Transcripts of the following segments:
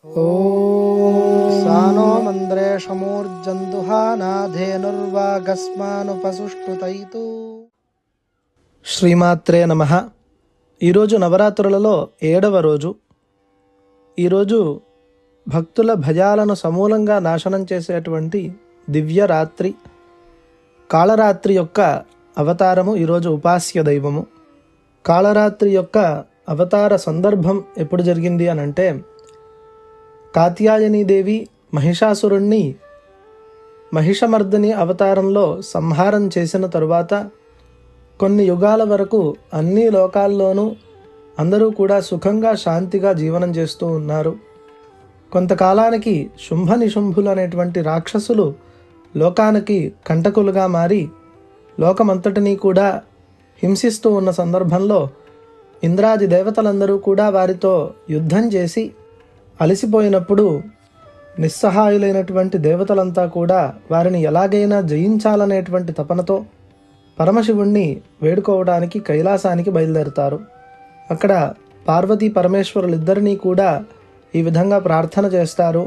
ఓం సానో మంద్రేషమూర్జందుహానాధేనుర్వాగస్మానుపసుష్టుతైతు. శ్రీమాత్రే నమః. ఈరోజు నవరాత్రులలో 7వ రోజు. ఈరోజు భక్తుల భయాలను సమూలంగా నాశనం చేసేటువంటి దివ్యరాత్రి, కాళరాత్రి యొక్క అవతారము. ఈరోజు ఉపాస్య దైవము. కాళరాత్రి యొక్క అవతార సందర్భం ఎప్పుడు జరిగింది అని అంటే, కాత్యాయనీదేవి మహిషాసురుణ్ణి మహిషమర్దిని అవతారంలో సంహారం చేసిన తరువాత కొన్ని యుగాల వరకు అన్ని లోకాల్లోనూ అందరూ కూడా సుఖంగా శాంతిగా జీవనం చేస్తూ ఉన్నారు. కొంతకాలానికి శుంభ నిశుంభులు అనేటువంటి రాక్షసులు లోకానికి కంటకులుగా మారి లోకమంతటినీ కూడా హింసిస్తూ ఉన్న సందర్భంలో ఇంద్రాది దేవతలందరూ కూడా వారితో యుద్ధం చేసి అలసిపోయినప్పుడు నిస్సహాయులైనటువంటి దేవతలంతా కూడా వారిని ఎలాగైనా జయించాలనేటువంటి తపనతో పరమశివుణ్ణి వేడుకోవడానికి కైలాసానికి బయలుదేరుతారు. అక్కడ పార్వతీ పరమేశ్వరులిద్దరినీ కూడా ఈ విధంగా ప్రార్థన చేస్తారు.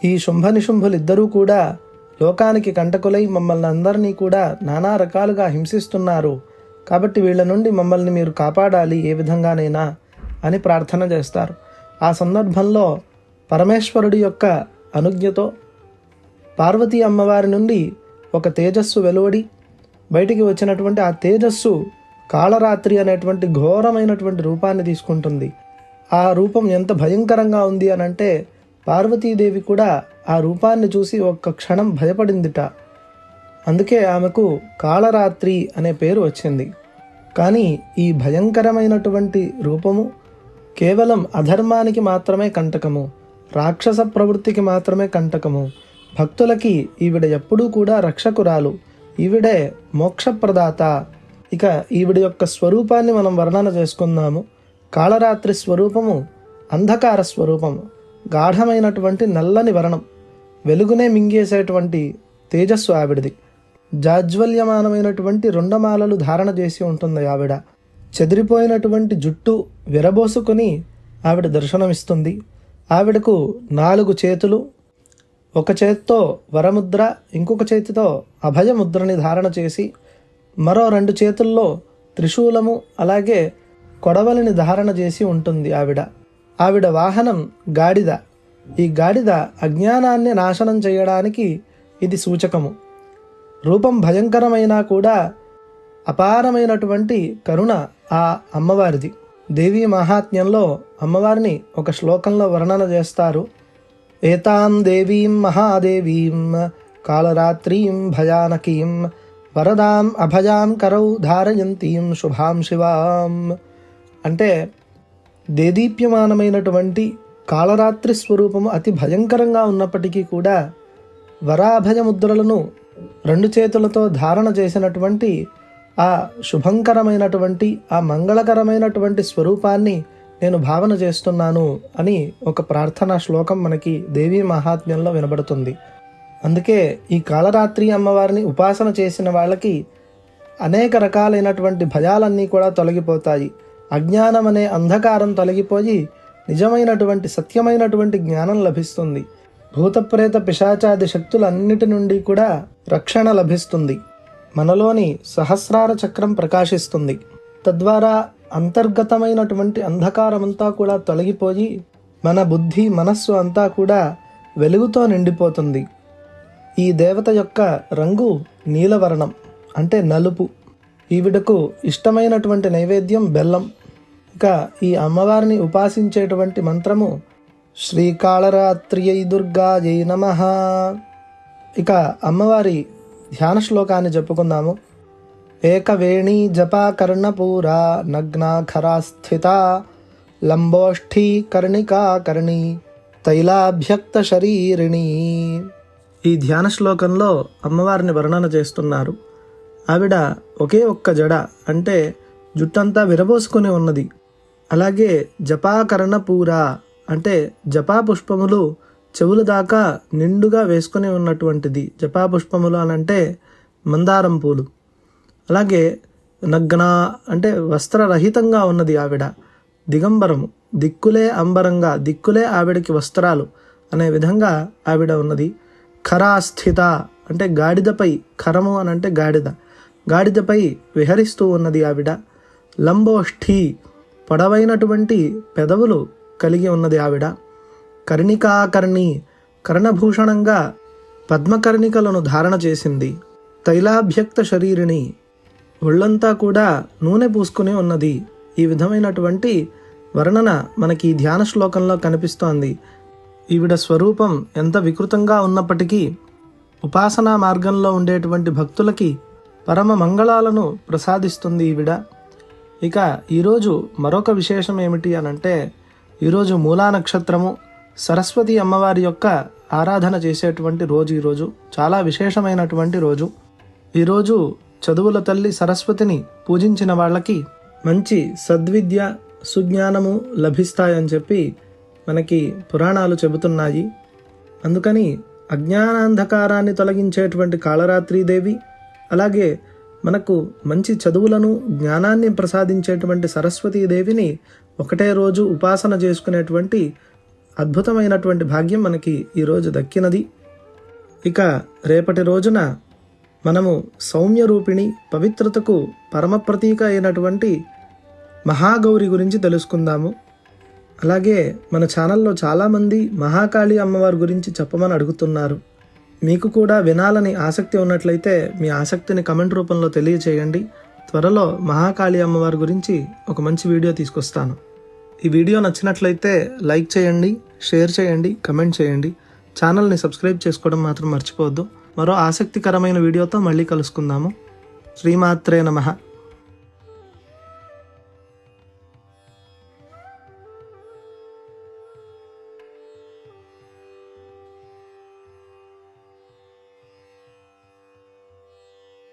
ఈ శుంభ నిశుంభులిద్దరూ కూడా లోకానికి కంటకులై మమ్మల్ని అందరినీ కూడా నానా రకాలుగా హింసిస్తున్నారు, కాబట్టి వీళ్ళ నుండి మమ్మల్ని మీరు కాపాడాలి ఏ విధంగానైనా అని ప్రార్థన చేస్తారు. ఆ సందర్భంలో పరమేశ్వరుడి యొక్క అనుజ్ఞతో పార్వతీ అమ్మవారి నుండి ఒక తేజస్సు వెలువడి బయటికి వచ్చినటువంటి ఆ తేజస్సు కాళరాత్రి అనేటువంటి ఘోరమైనటువంటి రూపాన్ని తీసుకుంటుంది. ఆ రూపం ఎంత భయంకరంగా ఉంది అని అంటే, పార్వతీదేవి కూడా ఆ రూపాన్ని చూసి ఒక్క క్షణం భయపడిందిట. అందుకే ఆమెకు కాళరాత్రి అనే పేరు వచ్చింది. కానీ ఈ భయంకరమైనటువంటి రూపము కేవలం అధర్మానికి మాత్రమే కంటకము, రాక్షస ప్రవృత్తికి మాత్రమే కంటకము. భక్తులకి ఈవిడ ఎప్పుడూ కూడా రక్షకురాలు, ఈవిడే మోక్షప్రదాత. ఇక ఈవిడ యొక్క స్వరూపాన్ని మనం వర్ణన చేసుకుందాము. కాళరాత్రి స్వరూపము అంధకార స్వరూపము, గాఢమైనటువంటి నల్లని వర్ణం, వెలుగునే మింగేసేటువంటి తేజస్సు ఆవిడది. జాజ్వల్యమానమైనటువంటి రుండమాలలు ధారణ చేసి ఉంటుంది ఆవిడ. చెదిరిపోయినటువంటి జుట్టు విరబోసుకొని ఆవిడ దర్శనమిస్తుంది. ఆవిడకు 4 చేతులు, ఒక చేతితో వరముద్ర, ఇంకొక చేతితో అభయముద్రని ధారణ చేసి మరో 2 చేతుల్లో త్రిశూలము అలాగే కొడవలిని ధారణ చేసి ఉంటుంది ఆవిడ వాహనం గాడిద. ఈ గాడిద అజ్ఞానాన్ని నాశనం చేయడానికి ఇది సూచకము. రూపం భయంకరమైనా కూడా అపారమైనటువంటి కరుణ ఆ అమ్మవారిది. దేవీ మహాత్మ్యంలో అమ్మవారిని ఒక శ్లోకంలో వర్ణన చేస్తారు. ఏతాం దేవీం మహాదేవీం కాళరాత్రీం భయానకీం వరదాం అభయాం కరౌ ధారయంతీం శుభాం శివాం. అంటే దేదీప్యమానమైనటువంటి కాళరాత్రి స్వరూపము అతి భయంకరంగా ఉన్నప్పటికీ కూడా వరాభయముద్రలను 2 చేతులతో ధారణ చేసినటువంటి ఆ శుభంకరమైనటువంటి ఆ మంగళకరమైనటువంటి స్వరూపాన్ని నేను భావన చేస్తున్నాను అని ఒక ప్రార్థనా శ్లోకం మనకి దేవీ మహాత్మ్యంలో వినబడుతుంది. అందుకే ఈ కాళరాత్రి అమ్మవారిని ఉపాసన చేసిన వాళ్ళకి అనేక రకాలైనటువంటి భయాలన్నీ కూడా తొలగిపోతాయి. అజ్ఞానం అనే అంధకారం తొలగిపోయి నిజమైనటువంటి సత్యమైనటువంటి జ్ఞానం లభిస్తుంది. భూతప్రేత పిశాచాది శక్తులన్నిటి నుండి కూడా రక్షణ లభిస్తుంది. మనలోని సహస్రార చక్రం ప్రకాశిస్తుంది. తద్వారా అంతర్గతమైనటువంటి అంధకారమంతా కూడా తొలగిపోయి మన బుద్ధి మనస్సు అంతా కూడా వెలుగుతో నిండిపోతుంది. ఈ దేవత యొక్క రంగు నీలవర్ణం, అంటే నలుపు. ఈవిడకు ఇష్టమైనటువంటి నైవేద్యం బెల్లం. ఇక ఈ అమ్మవారిని ఉపాసించేటువంటి మంత్రము శ్రీకాళరాత్ర్యై దుర్గాయై నమః. ఇక అమ్మవారి ధ్యాన శ్లోకాన్ని చెప్పుకుందాము. ఏకవేణీ జపా కర్ణపూరా నగ్నాఖరా స్థిత లంబోష్ఠీ కర్ణికా కర్ణి తైలాభ్యక్త శరీరిణి. ఈ ధ్యాన శ్లోకంలో అమ్మవారిని వర్ణన చేస్తున్నారు. ఆవిడ ఒకే ఒక్క జడ, అంటే జుట్టంతా విరబోసుకొని ఉన్నది. అలాగే జపాకర్ణపూరా, అంటే జపా పుష్పములు చెవుల దాకా నిండుగా వేసుకొని ఉన్నటువంటిది. జపా పుష్పములు అని అంటే మందారం పూలు. అలాగే నగ్న అంటే వస్త్రరహితంగా ఉన్నది ఆవిడ. దిగంబరము దిక్కులే అంబరంగా, దిక్కులే ఆవిడకి వస్త్రాలు అనే విధంగా ఆవిడ ఉన్నది. ఖరాస్థిత అంటే గాడిదపై, ఖరము అని అంటే గాడిద, గాడిదపై విహరిస్తూ ఉన్నది ఆవిడ. లంబోష్ఠి పొడవైనటువంటి పెదవులు కలిగి ఉన్నది ఆవిడ. కర్ణికాకర్ణి కర్ణభూషణంగా పద్మకర్ణికలను ధారణ చేసింది. తైలాభ్యక్త శరీరిణి ఒళ్ళంతా కూడా నూనె పూసుకుని ఉన్నది. ఈ విధమైనటువంటి వర్ణన మనకి ఈ ధ్యాన శ్లోకంలో కనిపిస్తోంది. ఈవిడ స్వరూపం ఎంత వికృతంగా ఉన్నప్పటికీ ఉపాసనా మార్గంలో ఉండేటువంటి భక్తులకి పరమ మంగళాలను ప్రసాదిస్తుంది ఈవిడ. ఇక ఈరోజు మరొక విశేషం ఏమిటి అనంటే, ఈరోజు మూలా నక్షత్రము, సరస్వతి అమ్మవారి యొక్క ఆరాధన చేసేటువంటి రోజు. ఈరోజు చాలా విశేషమైనటువంటి రోజు. ఈరోజు చదువుల తల్లి సరస్వతిని పూజించిన వాళ్ళకి మంచి సద్విద్య, సుజ్ఞానము లభిస్తాయని చెప్పి మనకి పురాణాలు చెబుతున్నాయి. అందుకని అజ్ఞానాంధకారాన్ని తొలగించేటువంటి కాళరాత్రీదేవి, అలాగే మనకు మంచి చదువులను, జ్ఞానాన్ని ప్రసాదించేటువంటి సరస్వతీదేవిని ఒకటే రోజు ఉపాసన చేసుకునేటువంటి అద్భుతమైనటువంటి భాగ్యం మనకి ఈరోజు దక్కినది. ఇక రేపటి రోజున మనము సౌమ్య రూపిణి, పవిత్రతకు పరమ ప్రతీక అయినటువంటి మహాగౌరి గురించి తెలుసుకుందాము. అలాగే మన ఛానల్లో చాలామంది మహాకాళి అమ్మవారి గురించి చెప్పమని అడుగుతున్నారు. మీకు కూడా వినాలని ఆసక్తి ఉన్నట్లయితే మీ ఆసక్తిని కమెంట్ రూపంలో తెలియచేయండి. త్వరలో మహాకాళి అమ్మవారి గురించి ఒక మంచి వీడియో తీసుకొస్తాను. ఈ వీడియో నచ్చినట్లయితే లైక్ చేయండి, షేర్ చేయండి, కమెంట్ చేయండి. ఛానల్ని సబ్స్క్రైబ్ చేసుకోవడం మాత్రం మర్చిపోవద్దు. మరో ఆసక్తికరమైన వీడియోతో మళ్ళీ కలుసుకుందాము. శ్రీమాత్రే నమః.